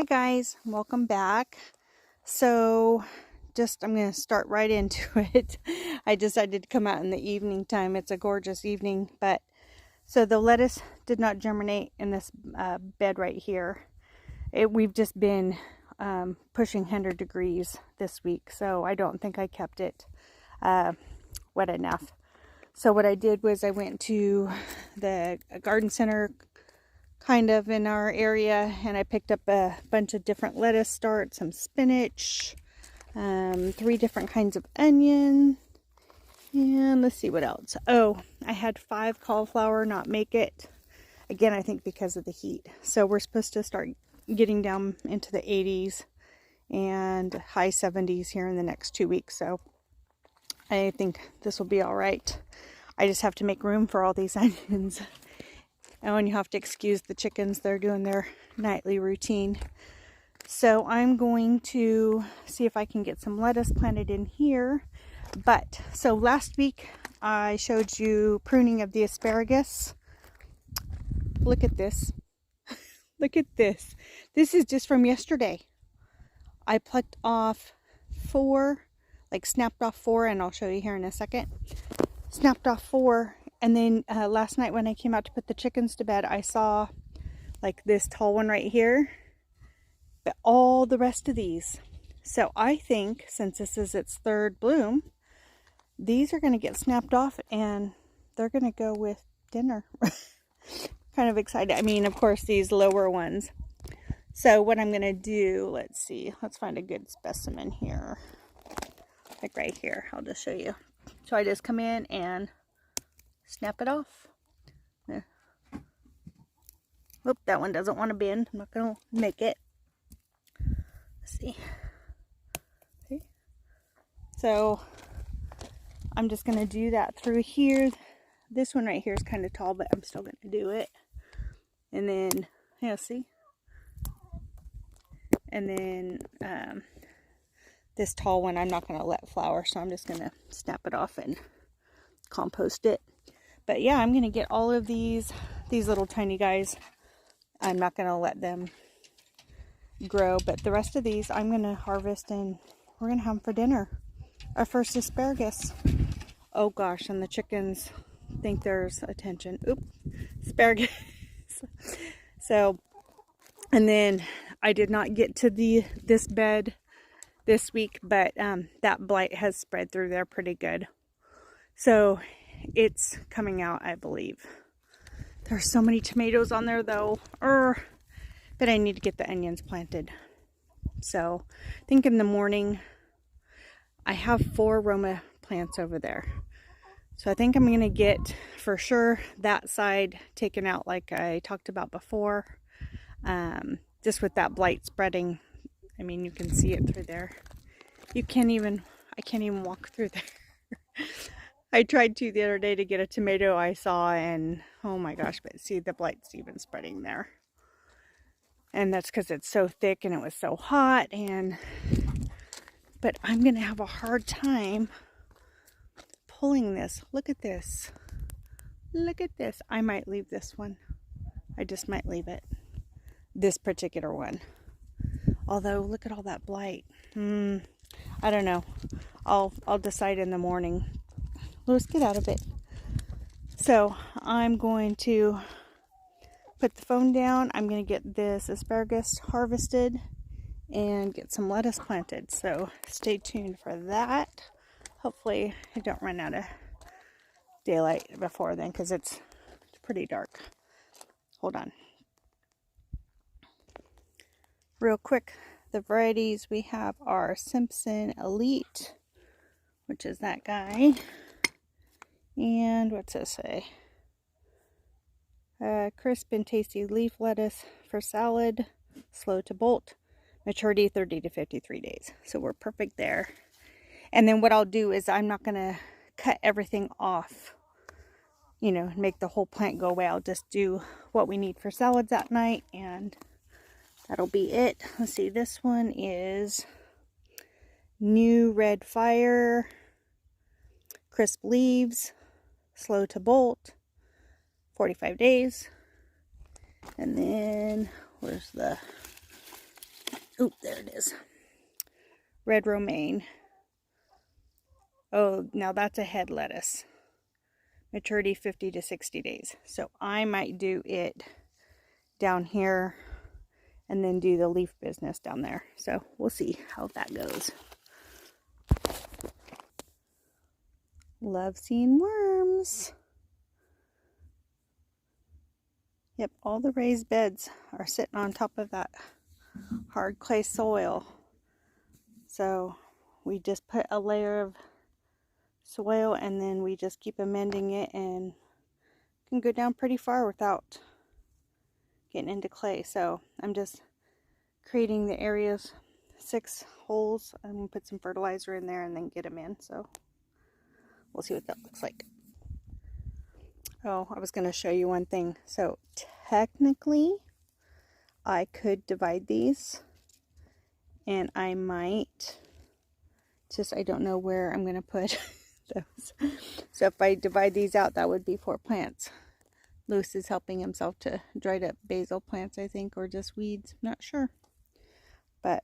Hi guys, welcome back. So I'm going to start right into it. I decided to come out in the evening time. It's a gorgeous evening, but so the lettuce did not germinate in this bed right here. We've just been pushing 100 degrees this week, so I don't think I kept it wet enough. So what I did was I went to the garden center kind of in our area, and I picked up a bunch of different lettuce starts, some spinach, 3 different kinds of onion, and let's see what else. Oh, I had 5 cauliflower not make it. Again, I think because of the heat. So we're supposed to start getting down into the 80s and high 70s here in the next 2 weeks. So I think this will be all right. I just have to make room for all these onions. And you have to excuse the chickens. They're doing their nightly routine. So I'm going to see if I can get some lettuce planted in here. So last week I showed you pruning of the asparagus. Look at this. Look at this. This is just from yesterday. I plucked off 4, snapped off 4, and I'll show you here in a second. Snapped off 4. And then last night when I came out to put the chickens to bed, I saw this tall one right here, but all the rest of these. So I think since this is its 3rd bloom, these are going to get snapped off and they're going to go with dinner. Kind of excited. I mean, of course, these lower ones. So what I'm going to do, let's find a good specimen here. Like right here, I'll just show you. So I just come in and snap it off. Yeah. Oop, that one doesn't want to bend. I'm not going to make it. Let's see. See? So I'm just going to do that through here. This one right here is kind of tall, but I'm still going to do it. And then, yeah, see? And then this tall one I'm not going to let flower, so I'm just going to snap it off and compost it. But yeah, I'm going to get all of these little tiny guys. I'm not going to let them grow, but the rest of these I'm going to harvest and we're going to have them for dinner. Our first asparagus. Oh gosh, and the chickens think there's attention. Oop, asparagus. So, and then I did not get to this bed this week, but that blight has spread through there pretty good. So it's coming out, I believe. There's so many tomatoes on there though. But I need to get the onions planted. So I think in the morning, I have 4 Roma plants over there. So I think I'm going to get for sure that side taken out like I talked about before. Just with that blight spreading. I mean, you can see it through there. I can't even walk through there. I tried to the other day to get a tomato I saw, and oh my gosh, but see, the blight's even spreading there. And that's because it's so thick and it was so hot, but I'm going to have a hard time pulling this. Look at this. Look at this. I might leave this one. I just might leave it. This particular one. Although, look at all that blight. I don't know. I'll decide in the morning. Let's get out of it. So I'm going to put the phone down. I'm going to get this asparagus harvested and get some lettuce planted. So stay tuned for that. Hopefully I don't run out of daylight before then, because it's pretty dark. Hold on. Real quick, the varieties we have are Simpson Elite, which is that guy. And what's this say? Crisp and tasty leaf lettuce for salad, slow to bolt, maturity 30 to 53 days. So we're perfect there. And then what I'll do is I'm not going to cut everything off, make the whole plant go away. I'll just do what we need for salads that night, and that'll be it. Let's see, this one is New Red Fire, crisp leaves, slow to bolt, 45 days. And then where's the Oop, there it is. Red romaine. Oh, now that's a head lettuce. Maturity 50 to 60 days. So I might do it down here and then do the leaf business down there. So we'll see how that goes. Love seeing worms. Yep, all the raised beds are sitting on top of that hard clay soil. So we just put a layer of soil and then we just keep amending it, and can go down pretty far without getting into clay. So I'm just creating the areas, 6 holes. I'm going to put some fertilizer in there and then get them in. So we'll see what that looks like. Oh, I was going to show you one thing. So technically, I could divide these, and I might, just I don't know where I'm going to put those. So if I divide these out, that would be 4 plants. Luce is helping himself to dried up basil plants, I think, or just weeds. I'm not sure. But,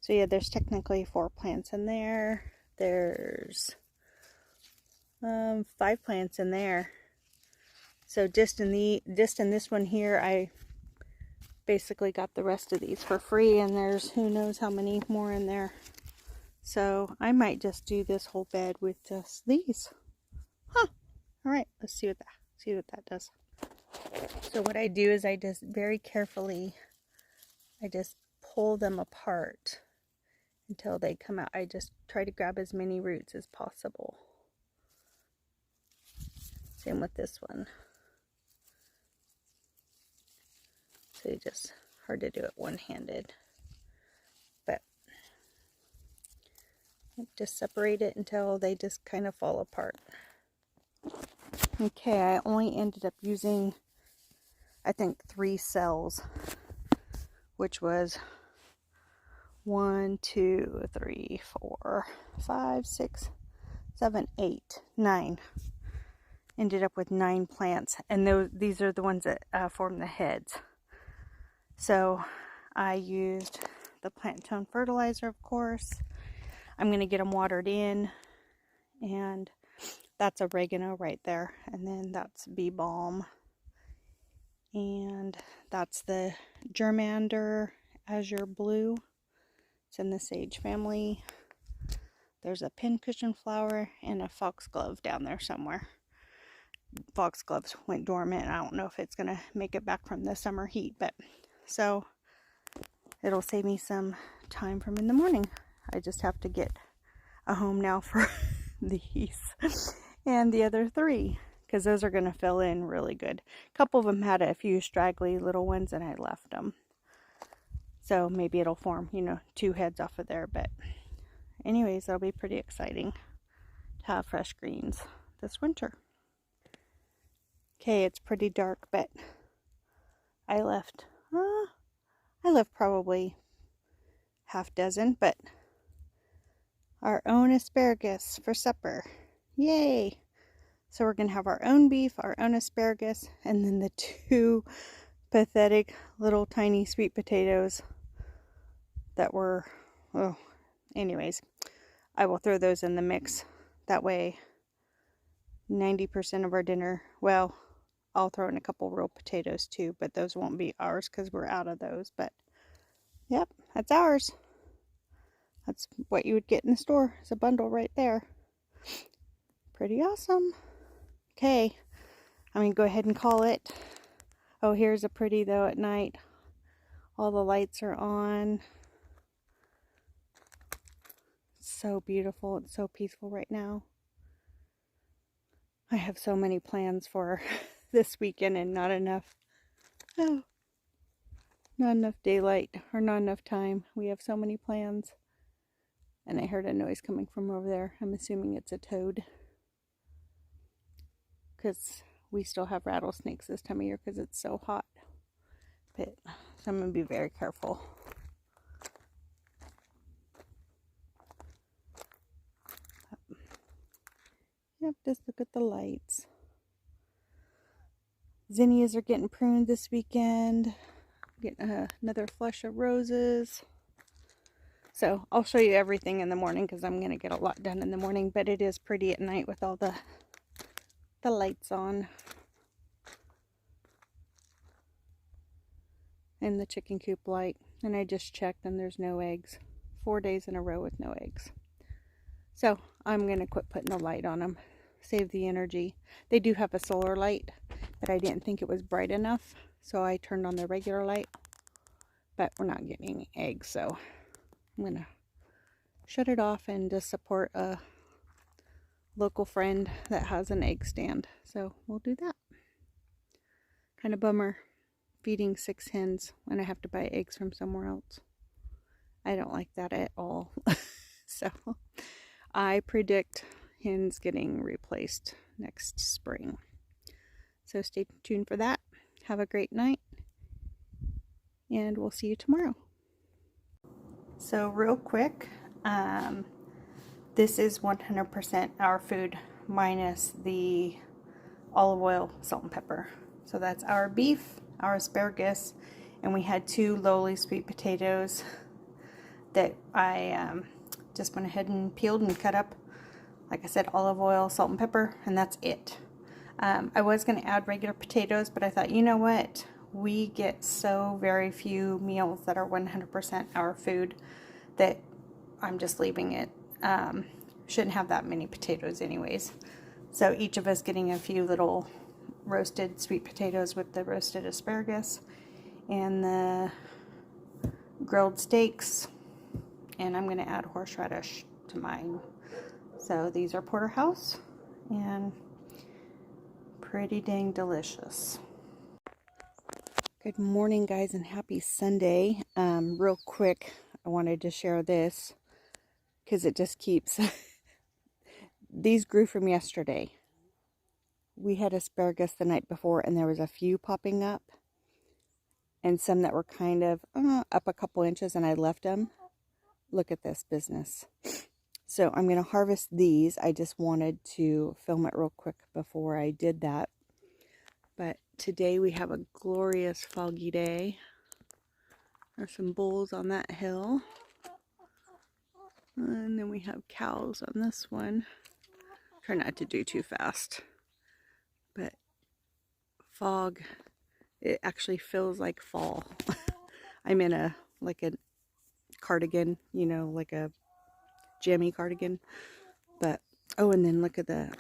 so yeah, there's technically 4 plants in there. There's 5 plants in there. So just in this one here, I basically got the rest of these for free, and there's who knows how many more in there. So I might just do this whole bed with just these. Huh. All right, let's see what that does. So what I do is I just very carefully, I just pull them apart until they come out. I just try to grab as many roots as possible. Same with this one. So you just, hard to do it one-handed. But just separate it until they just kind of fall apart. Okay, I only ended up using, I think, 3 cells, which was 1, 2, 3, 4, 5, 6, 7, 8, 9. Ended up with 9 plants, and these are the ones that form the heads. So I used the plant tone fertilizer, of course. I'm going to get them watered in, and that's oregano right there, and then that's bee balm, and that's the germander azure blue. It's in the sage family. There's a pincushion flower and a foxglove down there somewhere. Foxgloves went dormant. I don't know if it's going to make it back from the summer heat, but so it'll save me some time from in the morning. I just have to get a home now for these and the other 3, because those are going to fill in really good. A couple of them had a few straggly little ones, and I left them. So maybe it'll form, 2 heads off of there. But anyways, that'll be pretty exciting to have fresh greens this winter. Okay, it's pretty dark, but I left probably half dozen, but our own asparagus for supper. Yay! So we're going to have our own beef, our own asparagus, and then the 2 pathetic little tiny sweet potatoes that were, oh, anyways, I will throw those in the mix. That way, 90% of our dinner, well, I'll throw in a couple real potatoes too, but those won't be ours because we're out of those. But, yep, that's ours. That's what you would get in the store. It's a bundle right there. Pretty awesome. Okay, I'm going to go ahead and call it. Oh, here's a pretty though at night. All the lights are on. It's so beautiful. It's so peaceful right now. I have so many plans for this weekend and not enough. Oh, not enough daylight or not enough time. We have so many plans. And I heard a noise coming from over there. I'm assuming it's a toad. Because we still have rattlesnakes this time of year because it's so hot. But so I'm going to be very careful. Yep, just look at the lights. Zinnias are getting pruned this weekend. Getting another flush of roses. So I'll show you everything in the morning because I'm going to get a lot done in the morning. But it is pretty at night with all the lights on. And the chicken coop light. And I just checked and there's no eggs. 4 days in a row with no eggs. So I'm going to quit putting the light on them. Save the energy. They do have a solar light, but I didn't think it was bright enough. So I turned on the regular light. But we're not getting any eggs, so I'm going to shut it off and just support a local friend that has an egg stand. So we'll do that. Kind of bummer feeding 6 hens when I have to buy eggs from somewhere else. I don't like that at all. So I predict hens getting replaced next spring. So stay tuned for that. Have a great night. And we'll see you tomorrow. So real quick, this is 100% our food minus the olive oil, salt and pepper. So that's our beef, our asparagus, and we had 2 lowly sweet potatoes that I just went ahead and peeled and cut up. Like I said, olive oil, salt and pepper, and that's it. I was going to add regular potatoes, but I thought, you know what? We get so very few meals that are 100% our food that I'm just leaving it. Shouldn't have that many potatoes anyways. So each of us getting a few little roasted sweet potatoes with the roasted asparagus and the grilled steaks. And I'm going to add horseradish to mine. So these are porterhouse and pretty dang delicious. Good morning, guys, and happy Sunday. Real quick, I wanted to share this because it just keeps... These grew from yesterday. We had asparagus the night before, and there was a few popping up, and some that were kind of up a couple inches, and I left them. Look at this business. So I'm going to harvest these. I just wanted to film it real quick before I did that. But today we have a glorious foggy day. There's some bulls on that hill. And then we have cows on this one. Try not to do too fast. But fog, it actually feels like fall. I'm in a cardigan, you know, like a jammy cardigan. But, oh, and then look at the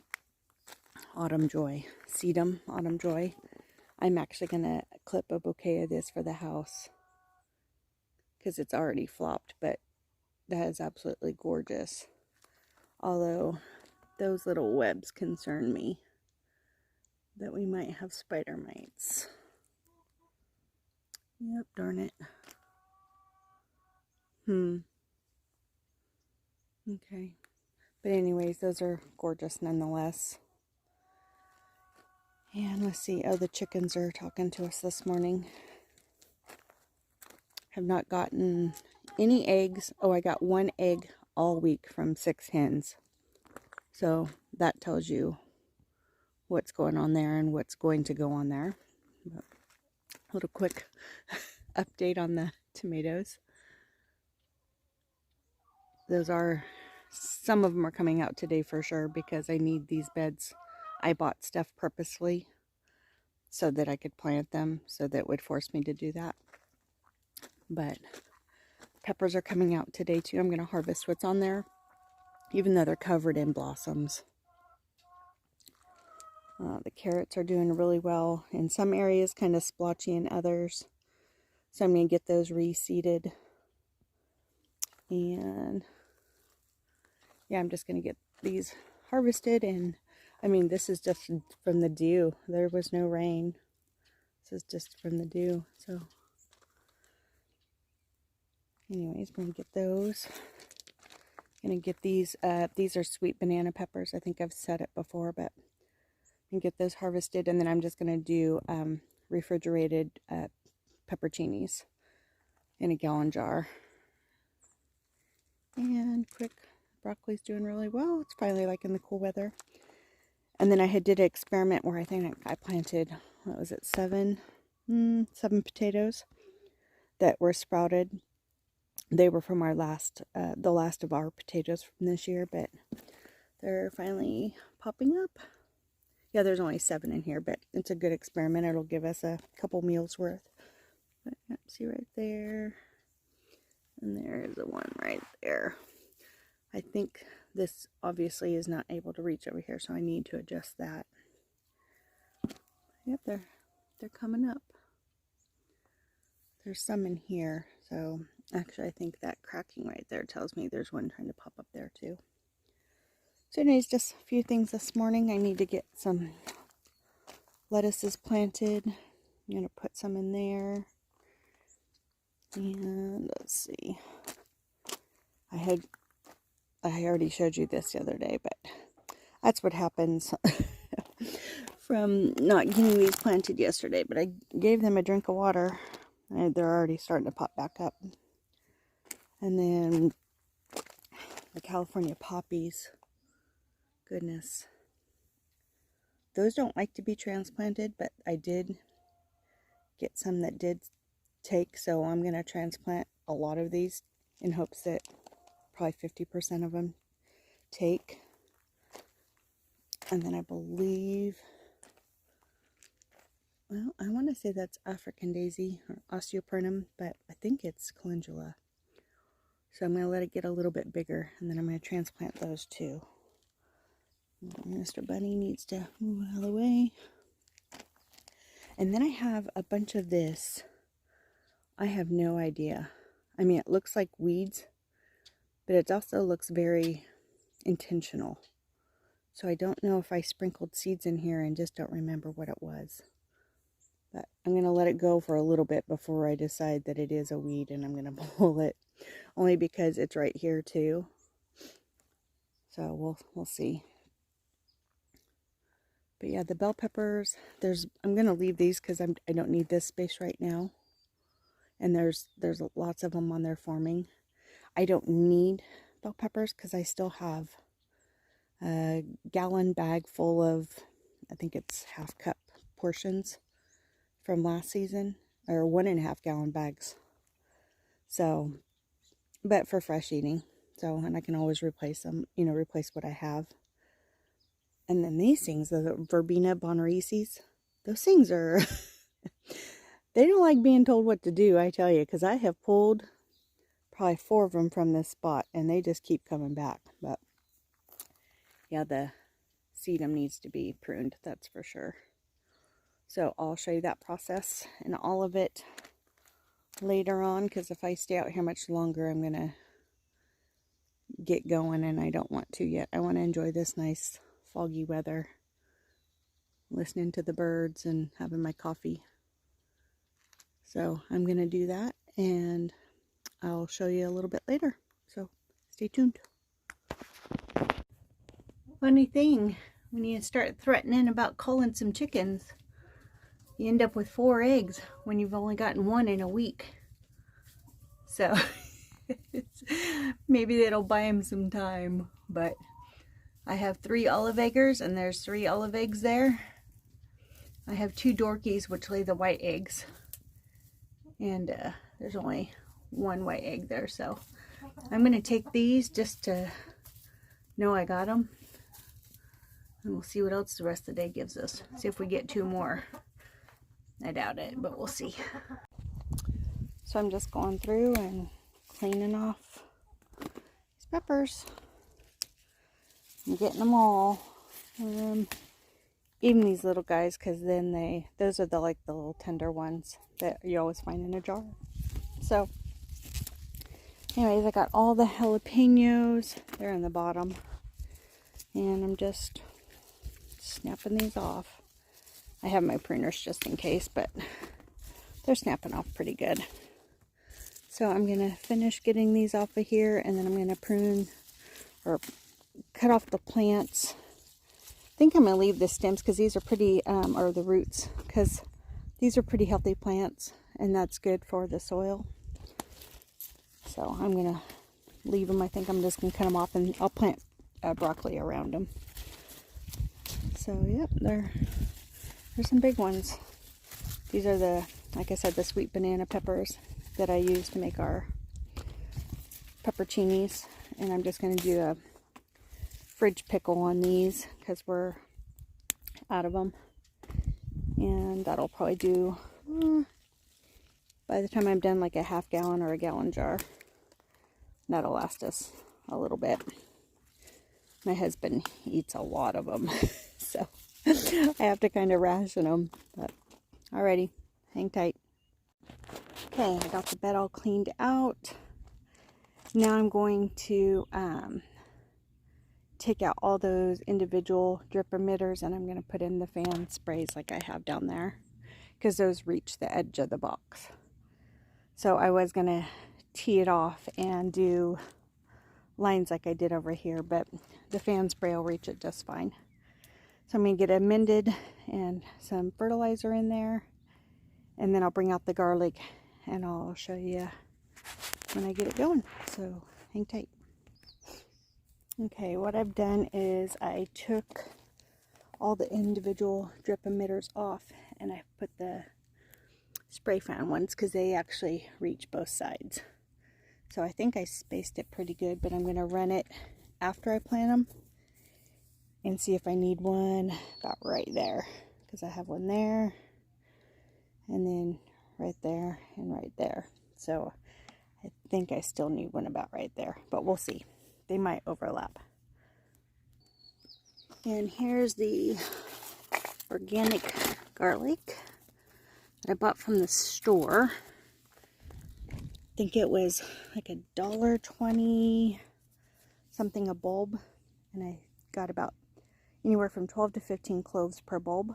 autumn joy. Sedum autumn joy. I'm actually going to clip a bouquet of this for the house because it's already flopped, but that is absolutely gorgeous. Although those little webs concern me that we might have spider mites. Yep, darn it. Okay. But anyways, those are gorgeous nonetheless. And let's see. Oh, the chickens are talking to us this morning. Have not gotten any eggs. Oh, I got 1 egg all week from 6 hens. So that tells you what's going on there and what's going to go on there. But a little quick update on the tomatoes. Those are, some of them are coming out today for sure because I need these beds. I bought stuff purposely so that I could plant them, so that would force me to do that. But peppers are coming out today too. I'm going to harvest what's on there, even though they're covered in blossoms. The carrots are doing really well. In some areas, kind of splotchy in others. So I'm going to get those reseeded. And yeah, I'm just going to get these harvested. And I mean, this is just from the dew. There was no rain. This is just from the dew. So anyways, I'm going to get those. Going to get these. These are sweet banana peppers. I think I've said it before, but and get those harvested, and then I'm just going to do refrigerated pepperoncinis in a gallon jar. And quick, broccoli's doing really well. It's finally like in the cool weather. And then I did an experiment where I think I planted, what was it, seven potatoes. that were sprouted. They were from our the last of our potatoes from this year, but they're finally popping up. Yeah, there's only 7 in here, but it's a good experiment. It'll give us a couple meals worth. But yeah, see right there. And there is the one right there. I think this obviously is not able to reach over here, so I need to adjust that. Yep, they're coming up. There's some in here, so actually I think that cracking right there tells me there's one trying to pop up there too. So anyways, just a few things this morning. I need to get some lettuces planted. I'm going to put some in there. And let's see. I already showed you this the other day, but that's what happens from not getting these planted yesterday. But I gave them a drink of water, and they're already starting to pop back up. And then the California poppies, goodness, those don't like to be transplanted, but I did get some that did take, so I'm going to transplant a lot of these in hopes that probably 50% of them take. And then I believe, well, I want to say that's African daisy or osteopernum, but I think it's calendula. So I'm going to let it get a little bit bigger, and then I'm going to transplant those too. Mr. Bunny needs to move out of the way. And then I have a bunch of this. I have no idea. I mean, it looks like weeds, but it also looks very intentional. So I don't know if I sprinkled seeds in here and just don't remember what it was. But I'm going to let it go for a little bit before I decide that it is a weed, and I'm going to pull it. Only because it's right here too. So we'll see. But yeah, the bell peppers, I'm going to leave these because I don't need this space right now. And there's lots of them on there forming. I don't need bell peppers because I still have a gallon bag full of, I think it's 1/2 cup portions from last season, or 1.5 gallon bags. So, but for fresh eating. So, and I can always replace them, replace what I have. And then these things, the Verbena bonarices, those things are, they don't like being told what to do, I tell you, because I have pulled probably 4 of them from this spot, and they just keep coming back. But yeah, the sedum needs to be pruned, that's for sure. So I'll show you that process and all of it later on, because if I stay out here much longer, I'm going to get going, and I don't want to yet. I want to enjoy this nice foggy weather, listening to the birds and having my coffee. So I'm going to do that, and I'll show you a little bit later. So stay tuned. Funny thing, when you start threatening about culling some chickens, you end up with 4 eggs when you've only gotten 1 in a week. So maybe that'll buy him some time, but I have 3 olive eggers, and there's 3 olive eggs there. I have 2 dorkies, which lay the white eggs, and there's only 1 white egg there. So I'm going to take these just to know I got them, and we'll see what else the rest of the day gives us. See if we get 2 more. I doubt it, but we'll see. So I'm just going through and cleaning off these peppers. I'm getting them all. Even these little guys, because then those are the little tender ones that you always find in a jar. So anyways, I got all the jalapenos. They're in the bottom. And I'm just snapping these off. I have my pruners just in case, but they're snapping off pretty good. So I'm going to finish getting these off of here, and then I'm going to prune or cut off the plants. I think I'm going to leave the stems because these are pretty, or the roots, because these are pretty healthy plants, and that's good for the soil. So I'm going to leave them. I think I'm just going to cut them off, and I'll plant broccoli around them. So yep, there's some big ones. These are like I said, the sweet banana peppers. that I use to make our pepperoncinis. And I'm just going to do a fridge pickle on these because we're out of them. And that'll probably do, by the time I'm done, like a half gallon or a gallon jar. That'll last us a little bit. My husband eats a lot of them, so I have to kind of ration them. But alrighty, hang tight. Okay, I got the bed all cleaned out. Now I'm going to take out all those individual drip emitters, and I'm going to put in the fan sprays like I have down there, because those reach the edge of the box. So I was going to tee it off and do lines like I did over here, but the fan spray will reach it just fine. So I'm going to get it amended and some fertilizer in there, and then I'll bring out the garlic and I'll show you when I get it going. So hang tight. Okay, what I've done is I took all the individual drip emitters off, and I put the spray fan ones because they actually reach both sides. So I think I spaced it pretty good, but I'm going to run it after I plant them and see if I need one about right there, because I have one there and then right there and right there. So I think I still need one about right there, but we'll see. They might overlap. And here's the organic garlic that I bought from the store. I think it was like $1.20 something a bulb, and I got about anywhere from 12 to 15 cloves per bulb.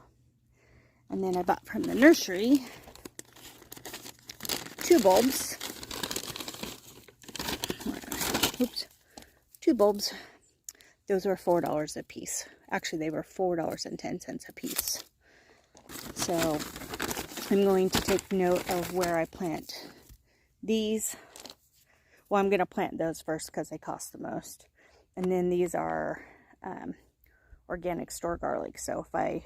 And then I bought from the nursery 2 bulbs. Oops. 2 bulbs. Those were $4 a piece. Actually, they were $4.10 a piece. So I'm going to take note of where I plant these. Well, I'm going to plant those first because they cost the most. And then these are organic store garlic. So if I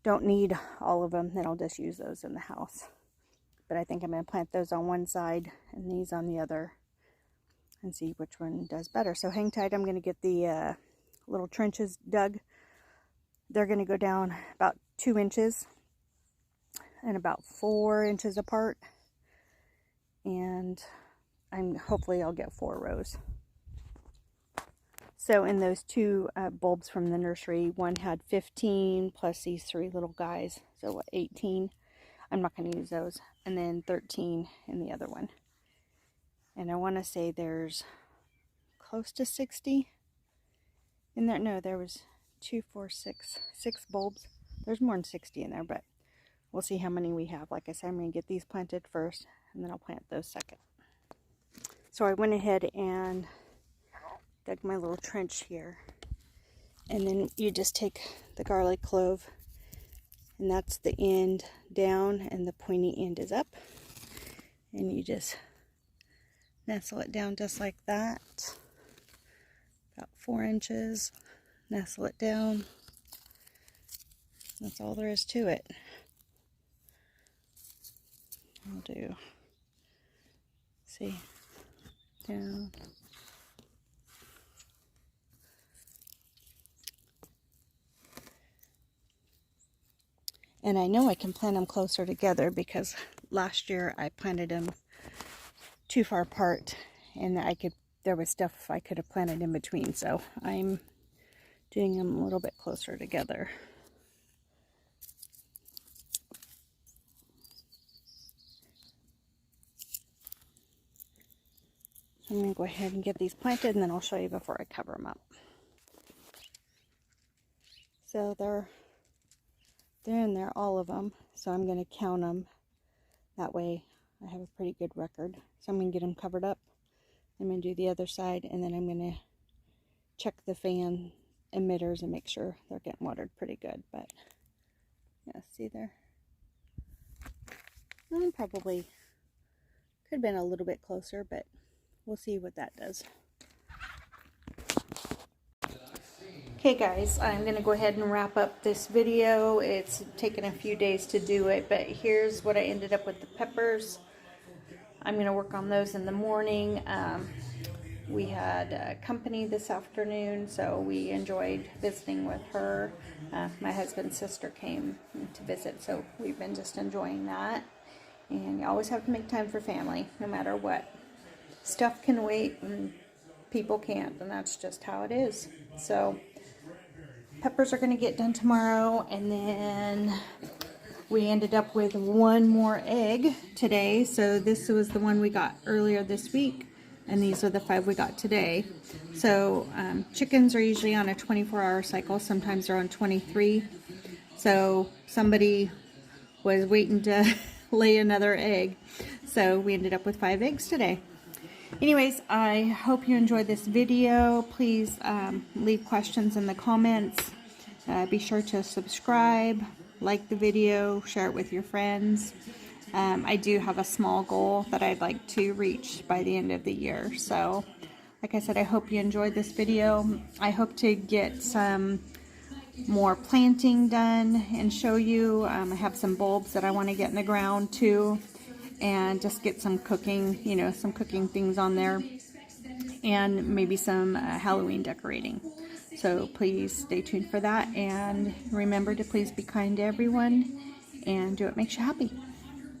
don't need all of them, then I'll just use those in the house. But I think I'm going to plant those on one side and these on the other, and see which one does better. So hang tight. I'm going to get the little trenches dug. They're going to go down about 2 inches and about 4 inches apart. And hopefully I'll get 4 rows. So in those 2 bulbs from the nursery, one had 15 plus these 3 little guys. So what, 18? I'm not going to use those. And then 13 in the other one. And I want to say there's close to 60 in there. No, there was 2, 4, 6 bulbs. There's more than 60 in there, but we'll see how many we have. Like I said, I'm going to get these planted first, and then I'll plant those second. So I went ahead and dug my little trench here. And then you just take the garlic clove, and that's the end down, and the pointy end is up. And you just nestle it down just like that. About 4 inches. Nestle it down. That's all there is to it. I'll do, see, down. And I know I can plant them closer together because last year I planted them too far apart, and there was stuff I could have planted in between, so I'm doing them a little bit closer together. I'm going to go ahead and get these planted, and then I'll show you before I cover them up. So they're in there, all of them, so I'm going to count them. That way I have a pretty good record. So I'm going to get them covered up. I'm going to do the other side, and then I'm going to check the fan emitters and make sure they're getting watered pretty good. But yeah, see there? Probably could have been a little bit closer, but we'll see what that does. Okay guys, I'm going to go ahead and wrap up this video. It's taken a few days to do it, but here's what I ended up with the peppers. I'm going to work on those in the morning. We had company this afternoon, so we enjoyed visiting with her. My husband's sister came to visit, so we've been just enjoying that. And you always have to make time for family, no matter what. Stuff can wait and people can't, and that's just how it is. So peppers are going to get done tomorrow, and then we ended up with one more egg today. So this was the one we got earlier this week, and these are the 5 we got today. So chickens are usually on a 24-hour cycle. Sometimes they're on 23. So somebody was waiting to lay another egg. So we ended up with 5 eggs today. Anyways, I hope you enjoyed this video. Please leave questions in the comments. Be sure to subscribe, like the video, share it with your friends. I do have a small goal that I'd like to reach by the end of the year. So, like I said, I hope you enjoyed this video. I hope to get some more planting done and show you. I have some bulbs that I want to get in the ground too, and just get some cooking, you know, some cooking things on there, and maybe some Halloween decorating. So please stay tuned for that, and remember to please be kind to everyone and do what makes you happy.